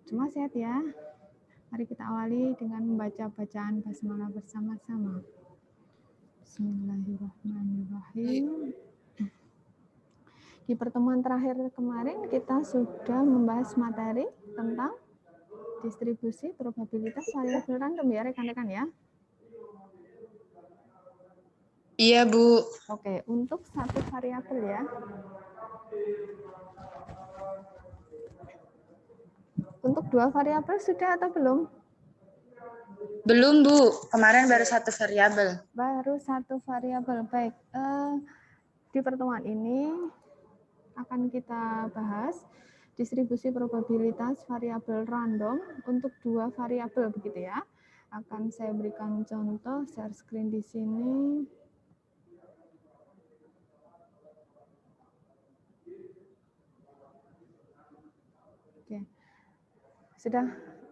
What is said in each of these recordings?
Semua sehat ya? Mari kita awali dengan membaca bacaan basmalah bersama-sama. Bismillahirrahmanirrahim. Di pertemuan terakhir kemarin kita sudah membahas materi tentang distribusi probabilitas variabel random ya rekan-rekan ya. Iya, Bu. Oke, untuk satu variabel ya. Untuk dua variabel sudah atau belum? Belum, Bu. Kemarin baru satu variabel. Baru satu variabel. Baik. Di pertemuan ini akan kita bahas distribusi probabilitas variabel random untuk dua variabel begitu ya. Akan saya berikan contoh share screen di sini. Oke. Sudah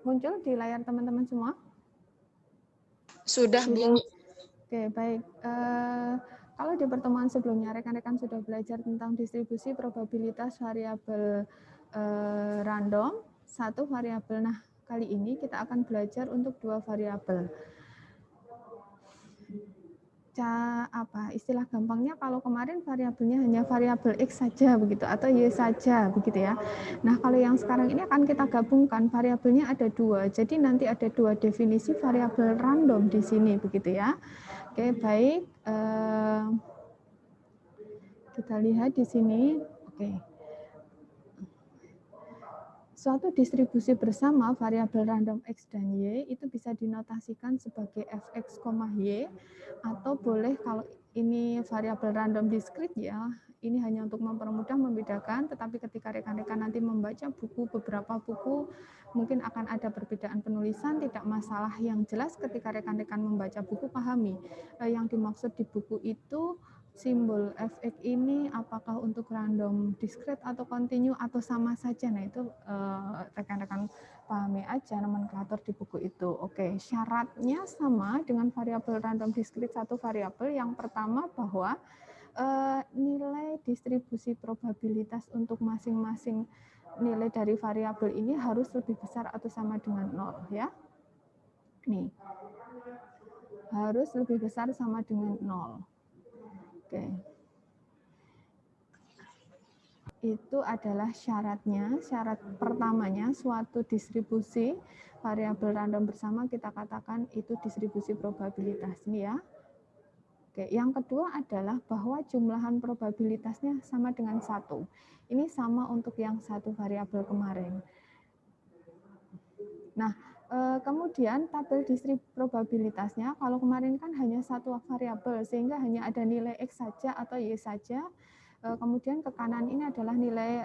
muncul di layar teman-teman semua? Sudah, Bu. Oke, baik. Kalau di pertemuan sebelumnya rekan-rekan sudah belajar tentang distribusi probabilitas variabel random, satu variabel. Nah, kali ini kita akan belajar untuk dua variabel. Istilah gampangnya kalau kemarin variabelnya hanya variabel X saja begitu atau Y saja begitu ya. Nah, kalau yang sekarang ini akan kita gabungkan variabelnya ada dua. Jadi nanti ada dua definisi variabel random di sini begitu ya. Oke, baik. Kita lihat di sini. Oke. Suatu distribusi bersama variabel random X dan Y itu bisa dinotasikan sebagai fx, y atau boleh kalau ini variabel random diskrit ya, ini hanya untuk mempermudah membedakan, tetapi ketika rekan-rekan nanti membaca beberapa buku, mungkin akan ada perbedaan penulisan, tidak masalah. Yang jelas ketika rekan-rekan membaca buku, pahami yang dimaksud di buku itu simbol fx ini apakah untuk random discrete atau continue atau sama saja. Nah, itu rekan-rekan pahami aja nomenklatur di buku itu. Oke, syaratnya sama dengan variabel random discrete satu variabel. Yang pertama bahwa nilai distribusi probabilitas untuk masing-masing nilai dari variabel ini harus lebih besar atau sama dengan 0 ya. Nih. Harus lebih besar sama dengan 0. Oke. Itu adalah syaratnya. Syarat pertamanya suatu distribusi variabel random bersama kita katakan itu distribusi probabilitas ini ya. Oke, yang kedua adalah bahwa jumlahan probabilitasnya sama dengan 1. Ini sama untuk yang satu variabel kemarin. Nah, kemudian tabel distribusi probabilitasnya kalau kemarin kan hanya satu variabel sehingga hanya ada nilai X saja atau Y saja. Kemudian ke kanan ini adalah nilai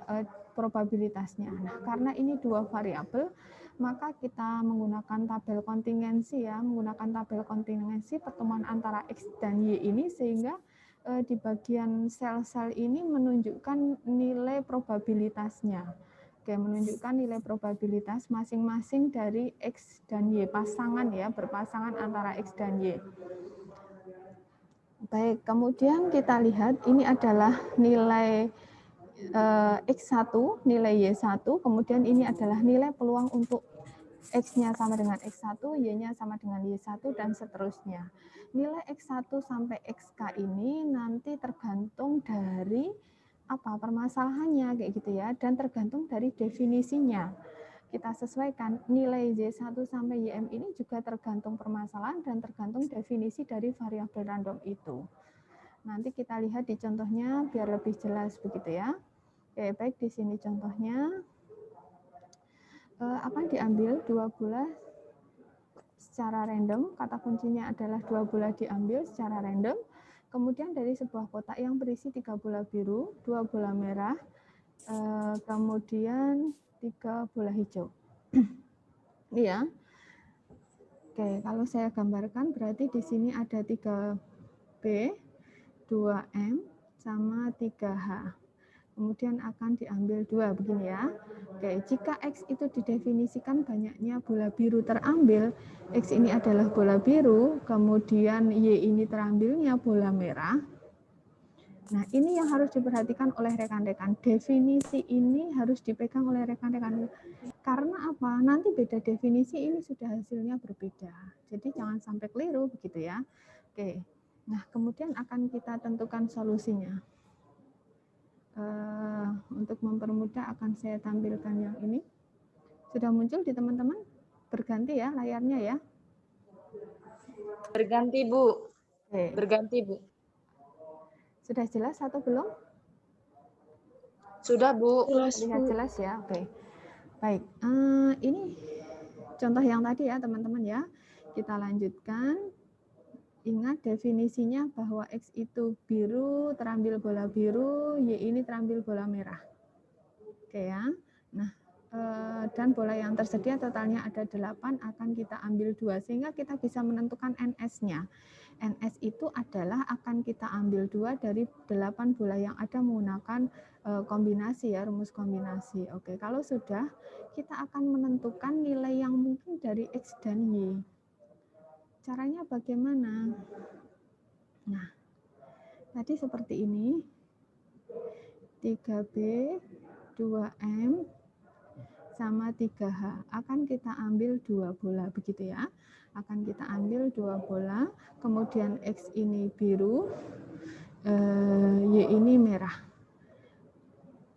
probabilitasnya. Nah, karena ini dua variabel, maka kita menggunakan tabel kontingensi ya, menggunakan tabel kontingensi pertemuan antara X dan Y ini sehingga di bagian sel-sel ini menunjukkan nilai probabilitasnya. Oke, menunjukkan nilai probabilitas masing-masing dari X dan Y, pasangan ya, berpasangan antara X dan Y. Baik, kemudian kita lihat ini adalah nilai X1, nilai Y1, kemudian ini adalah nilai peluang untuk X-nya sama dengan X1, Y-nya sama dengan Y1, dan seterusnya. Nilai X1 sampai XK ini nanti tergantung dari permasalahannya kayak gitu ya, dan tergantung dari definisinya. Kita sesuaikan nilai Y1 sampai YM ini juga tergantung permasalahan dan tergantung definisi dari variabel random itu. Nanti kita lihat di contohnya biar lebih jelas begitu ya. Oke, baik, di sini contohnya akan diambil dua bola secara random. Kata kuncinya adalah dua bola diambil secara random. Kemudian dari sebuah kotak yang berisi 3 bola biru, 2 bola merah, kemudian 3 bola hijau. Ini ya. Oke, kalau saya gambarkan berarti di sini ada 3B, 2M, sama 3H. Kemudian akan diambil 2 begini ya. Oke, jika X itu didefinisikan banyaknya bola biru terambil, X ini adalah bola biru, kemudian Y ini terambilnya bola merah, Nah, ini yang harus diperhatikan oleh rekan-rekan. Definisi ini harus dipegang oleh rekan-rekan. Karena apa? Nanti beda definisi ini sudah hasilnya berbeda. Jadi jangan sampai keliru begitu ya. Oke. Nah, kemudian akan kita tentukan solusinya. Untuk mempermudah akan saya tampilkan yang ini. Sudah muncul di teman-teman? Berganti ya layarnya ya. Berganti, Bu. Oke. Berganti, Bu. Sudah jelas atau belum? Sudah, Bu. Terlihat jelas ya. Oke. Baik. Ini contoh yang tadi ya, teman-teman ya. Kita lanjutkan. Ingat definisinya bahwa X itu biru, terambil bola biru, Y ini terambil bola merah. Oke ya. Nah, dan bola yang tersedia totalnya ada 8, akan kita ambil 2. Sehingga kita bisa menentukan NS-nya. NS itu adalah akan kita ambil 2 dari 8 bola yang ada menggunakan kombinasi ya, rumus kombinasi. Oke, kalau sudah, kita akan menentukan nilai yang mungkin dari X dan Y. Caranya bagaimana? Nah, tadi seperti ini. 3B, 2M, sama 3H. Akan kita ambil 2 bola, begitu ya. Akan kita ambil 2 bola, kemudian X ini biru, Y ini merah.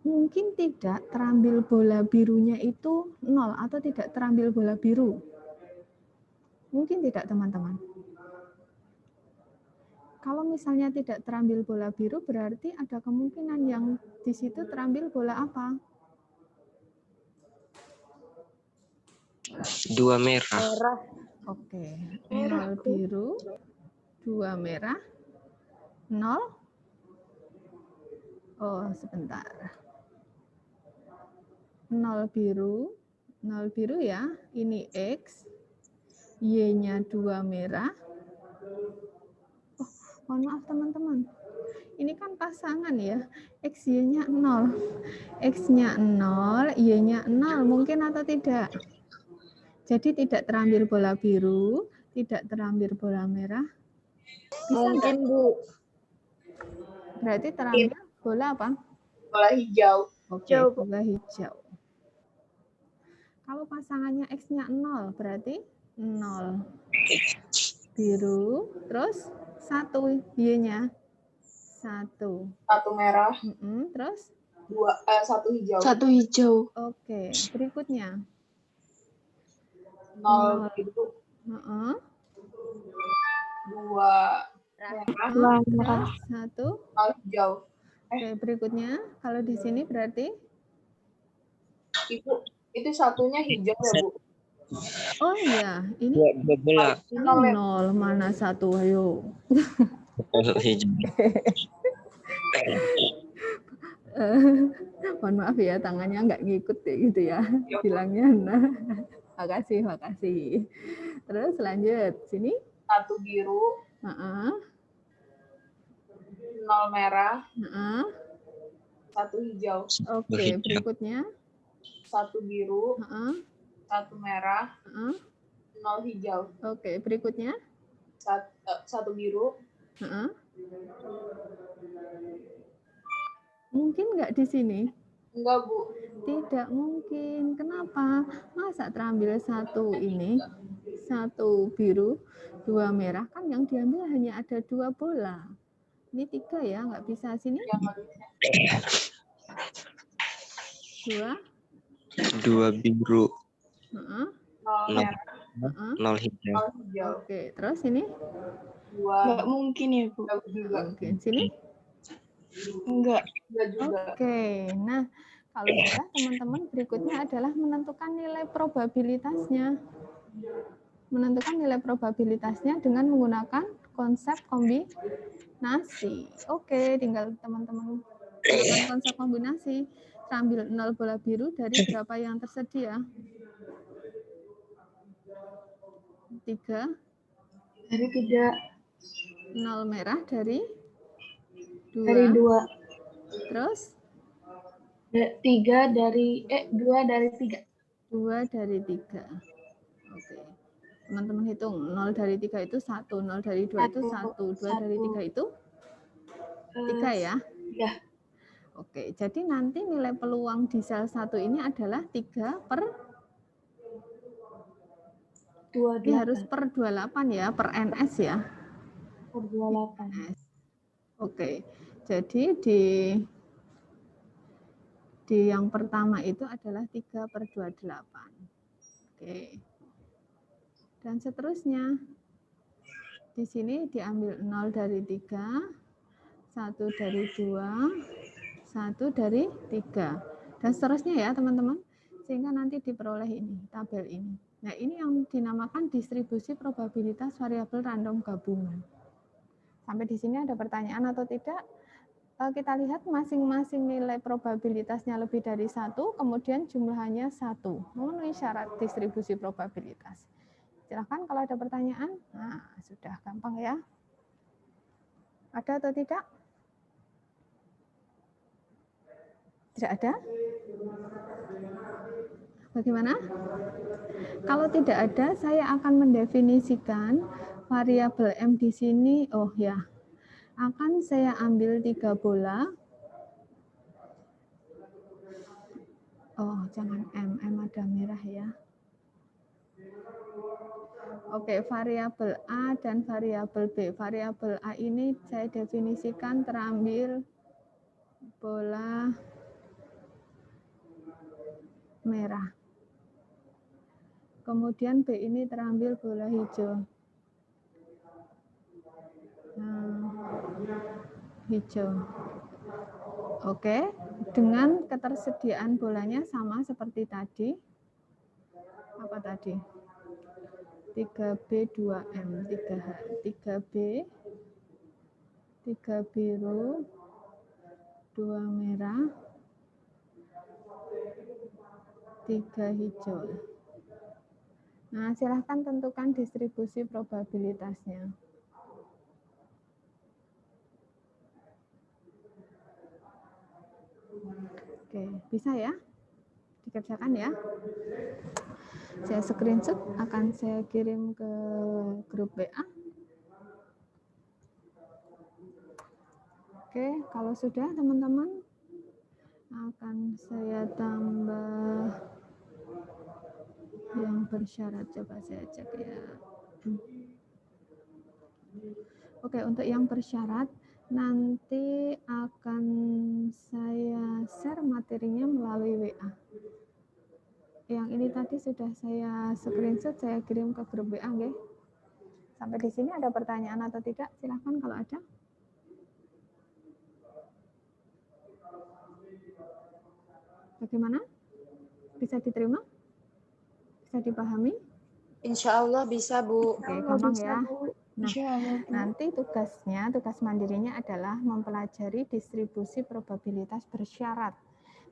Mungkin tidak terambil bola birunya itu 0 atau tidak terambil bola biru. Mungkin tidak, teman-teman. Kalau misalnya tidak terambil bola biru, berarti ada kemungkinan yang di situ terambil bola apa? 2 merah. Merah. Oke, 0 biru, 2 merah, 0. Oh, sebentar. 0 biru ya, ini X, Y-nya 2 merah. Oh, mohon maaf teman-teman. Ini kan pasangan ya, X, Y-nya 0. X-nya 0, Y-nya 0, mungkin atau tidak? Jadi tidak terambil bola biru, tidak terambil bola merah. Bisa Mungkin, enggak? Bu. Berarti terambil bola apa? Bola hijau. Oke, bola hijau. Kalau pasangannya X-nya 0, berarti 0 biru, terus 1 Y-nya 1. 1 merah. Terus 1 hijau. 1 hijau. Oke, berikutnya 0 biru. 2 merah. terus 1 0 hijau. Oke, berikutnya kalau di sini berarti Itu satunya hijau ya, Bu? oh iya, ini 2 bola. 0, mana 1, ayo. Hijau. Mohon maaf ya, tangannya nggak ngikut gitu ya, bilangnya. Nah, makasih. Terus lanjut, sini. 1 biru, 0 merah, 1 hijau. Oke, berikutnya 1 biru, 1 merah, 0 hijau. Oke, berikutnya 1 biru. Mungkin nggak di sini? Enggak, Bu. Tidak mungkin. Kenapa? Masa terambil 1 ini, 1 biru, 2 merah, kan yang diambil hanya ada 2 bola. Ini 3 ya, nggak bisa sini. 2 biru. 0 merah. 0 hijau. Oke, terus ini? 2. Enggak mungkin ya, Bu. Oke, sini? Enggak. Oke, nah kalau sudah teman-teman berikutnya adalah menentukan nilai probabilitasnya. Menentukan nilai probabilitasnya dengan menggunakan konsep kombinasi. Oke, tinggal teman-teman gunakan konsep kombinasi. Ambil 0 bola biru dari berapa yang tersedia? 3. Dari 3. 0 merah dari 2. Dari 2. Terus? 2 dari 3. 2 dari 3. Oke. Teman-teman hitung, 0 dari 3 itu 1, 0 dari 2 itu 1, 2 dari 3 itu 3 ya? Ya. Oke, jadi nanti nilai peluang di sel 1 ini adalah 3 per, ini harus 28. per 28 ya, per NS ya. Per 28. NS. Oke, jadi di yang pertama itu adalah 3 per 28. Oke. Dan seterusnya, di sini diambil 0 dari 3, 1 dari 2, 1 dari 3. Dan seterusnya ya teman-teman. Sehingga nanti diperoleh ini, tabel ini. Nah ini yang dinamakan distribusi probabilitas variabel random gabungan. Sampai di sini ada pertanyaan atau tidak? Kita lihat masing-masing nilai probabilitasnya lebih dari 1, kemudian jumlahnya 1. Memenuhi syarat distribusi probabilitas. Silahkan kalau ada pertanyaan. Nah, sudah gampang ya. Ada atau tidak? Tidak ada? Bagaimana? Kalau tidak ada, saya akan mendefinisikan variabel M di sini. Oh ya, akan saya ambil 3 bola. Oh, jangan M ada merah ya. Oke, variabel A dan variabel B. Variabel A ini saya definisikan terambil bola merah. Kemudian B ini terambil bola hijau. Nah, hijau. Oke, dengan ketersediaan bolanya sama seperti tadi. Apa tadi? 3B, 2M, 3H, 3B, 3 biru, 2 merah, 3 hijau. Nah, silahkan tentukan distribusi probabilitasnya. Oke, bisa ya? Dikerjakan ya. Saya screenshot, akan saya kirim ke grup WA. Oke, kalau sudah teman-teman, akan saya tambah yang bersyarat. Coba saya cek ya. Oke, untuk yang bersyarat, nanti akan saya share materinya melalui WA. Yang ini tadi sudah saya screenshot, saya kirim ke grup WA, nggih. Sampai di sini ada pertanyaan atau tidak? Silahkan kalau ada. Bagaimana? Bisa diterima? Bisa dipahami? Insya Allah bisa, Bu. Oke, gampang bisa, ya. Bu. Nah, Insya Allah, Bu. nanti tugas mandirinya adalah mempelajari distribusi probabilitas bersyarat.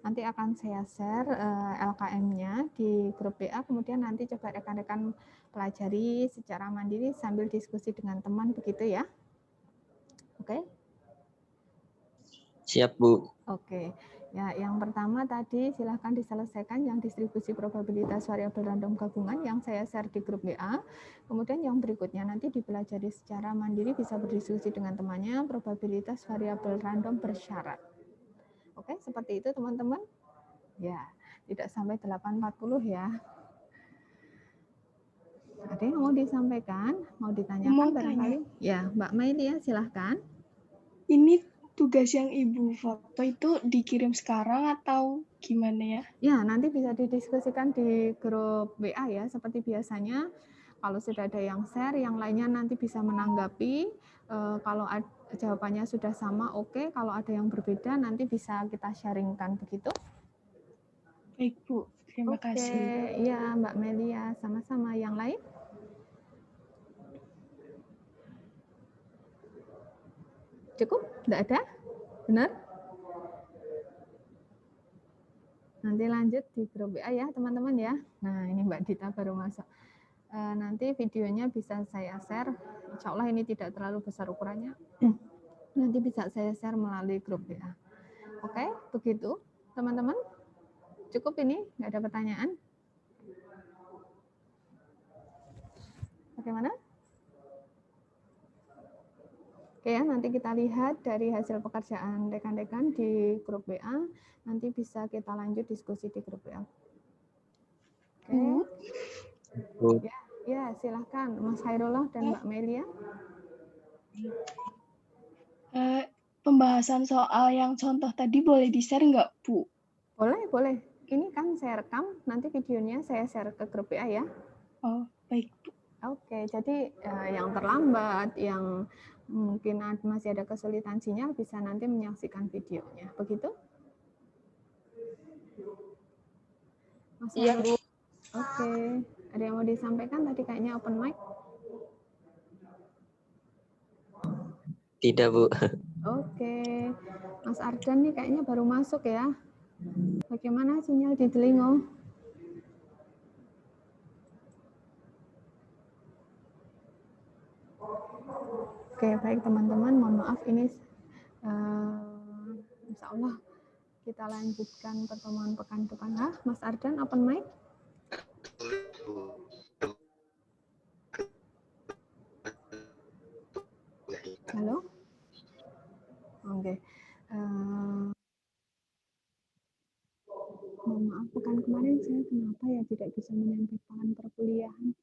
Nanti akan saya share LKM-nya di grup WA, kemudian nanti coba rekan-rekan pelajari secara mandiri sambil diskusi dengan teman, begitu ya. Oke? Siap, Bu. Oke. Ya, yang pertama tadi silahkan diselesaikan yang distribusi probabilitas variabel random gabungan yang saya share di grup WA. Kemudian yang berikutnya nanti dipelajari secara mandiri, bisa berdiskusi dengan temannya, probabilitas variabel random bersyarat. Oke, seperti itu teman-teman. Ya, tidak sampai 8.40 ya. Ada yang mau disampaikan? Mau ditanyakan barangkali? Ya, Mbak Mailia silahkan. Ini tugas yang Ibu foto itu dikirim sekarang atau gimana ya? Ya, nanti bisa didiskusikan di grup WA ya, seperti biasanya. Kalau sudah ada yang share, yang lainnya nanti bisa menanggapi. Kalau jawabannya sudah sama, oke. Kalau ada yang berbeda, nanti bisa kita sharingkan begitu. Baik, Bu. Terima kasih. Iya, Mbak Melia, sama-sama. Yang lain? Cukup? Tidak ada? Benar? Nanti lanjut di grup WA ya, teman-teman ya. Nah, ini Mbak Dita baru masuk. Nanti videonya bisa saya share. Insya Allah ini tidak terlalu besar ukurannya. Nanti bisa saya share melalui grup WA. Oke, begitu teman-teman. Cukup ini, nggak ada pertanyaan. Bagaimana? Oke ya, nanti kita lihat dari hasil pekerjaan rekan-rekan di grup WA. Nanti bisa kita lanjut diskusi di grup WA. Oke. Ya, silahkan Mas Hairullah dan Mbak Melia. Pembahasan soal yang contoh tadi boleh di-share nggak, Bu? Boleh, boleh. Ini kan saya rekam, nanti videonya saya share ke grup WA ya. Oh, baik, Bu. Oke, jadi yang terlambat, yang mungkin masih ada kesulitan sinyal, bisa nanti menyaksikan videonya. Begitu? Mas Iya, Bu. Oke. Ada yang mau disampaikan? Tadi kayaknya open mic. Tidak, Bu. Oke. Mas Ardan nih kayaknya baru masuk ya. Bagaimana sinyal di Delingo? Oke, baik teman-teman. Mohon maaf ini insya Allah kita lanjutkan pertemuan pekan depan. Mas Ardan, open mic? Halo? Oke. Mohon maaf, pekan kemarin saya kenapa ya tidak bisa menyampaikan perkuliahan.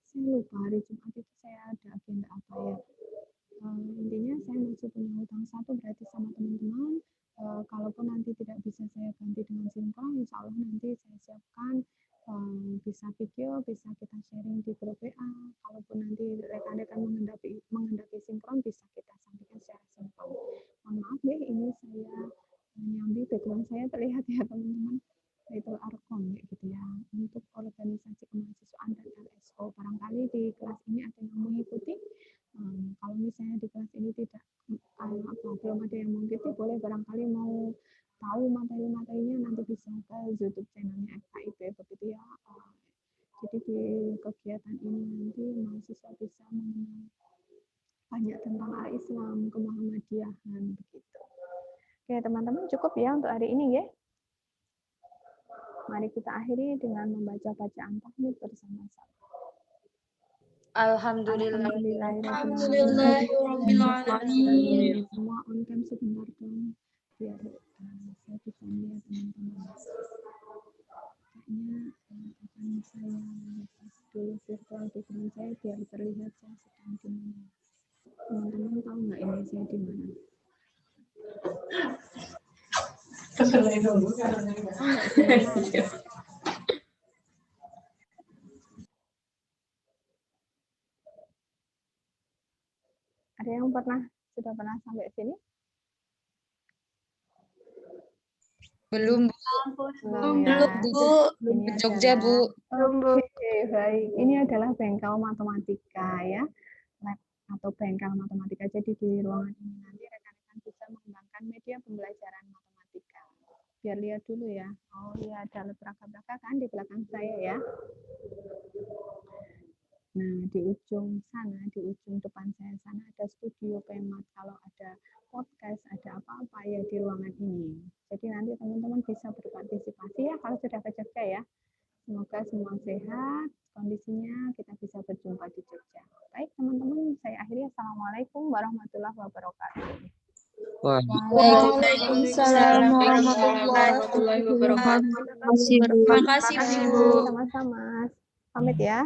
Saya lupa hari Jumat itu saya ada agenda apa ya. Intinya saya masih punya hutang satu berarti sama teman-teman. Kalaupun nanti tidak bisa saya ganti dengan sinkron, insya Allah nanti saya siapkan bisa video, bisa kita sharing di grup WA. Kalaupun nanti rekan-rekan menghendaki sinkron, bisa kita sampaikan secara sinkron. Mohon maaf ya, ini saya nyambi background saya terlihat ya teman-teman. Itu Arkom gitu ya, untuk organisasi kemahasiswaan dan LSO. Barangkali di kelas ini ada yang mengikuti. Kalau misalnya di kelas ini tidak belum ada yang mengikuti, boleh barangkali mau tahu materi-materinya nanti bisa ke YouTube channelnya FKIP begitu ya. Jadi di kegiatan ini nanti mahasiswa bisa mengenal banyak tentang Islam, kemuhammadiyahan begitu. Oke teman-teman, cukup ya untuk hari ini ya. Mari kita akhiri dengan membaca bacaan tahmid bersama-sama. Alhamdulillahirrahmanirrahim. Semua on cam sebentar dong, biar saya bisa lihat teman-teman. Kayaknya akan saya lepas dulu virtual background saya biar terlihat saya sedang di mana. Teman-teman tahu nggak ini saya di mana? Ada yang sudah pernah sampai sini? Belum, Bu. Belum ke Jogja, Bu. Oke, baik. Ini adalah bengkel matematika ya. Lab atau bengkel matematika. Jadi di ruangan ini nanti rekan-rekan bisa mengembangkan media pembelajaran matematika. Biar lihat dulu ya. Oh iya, ada lembaga-lembaga kan di belakang saya ya. Nah, di ujung sana, di ujung depan saya sana ada studio Pemat. Kalau ada podcast, ada apa-apa ya di ruangan ini. Jadi nanti teman-teman bisa berpartisipasi ya kalau sudah ke Jogja ya. Semoga semua sehat, kondisinya kita bisa berjumpa di Jogja. Baik teman-teman, saya akhiri. Assalamualaikum warahmatullahi wabarakatuh. Waalaikumsalam warahmatullahi wabarakatuh. Terima kasih, Bu. Sama-sama. Pamit ya.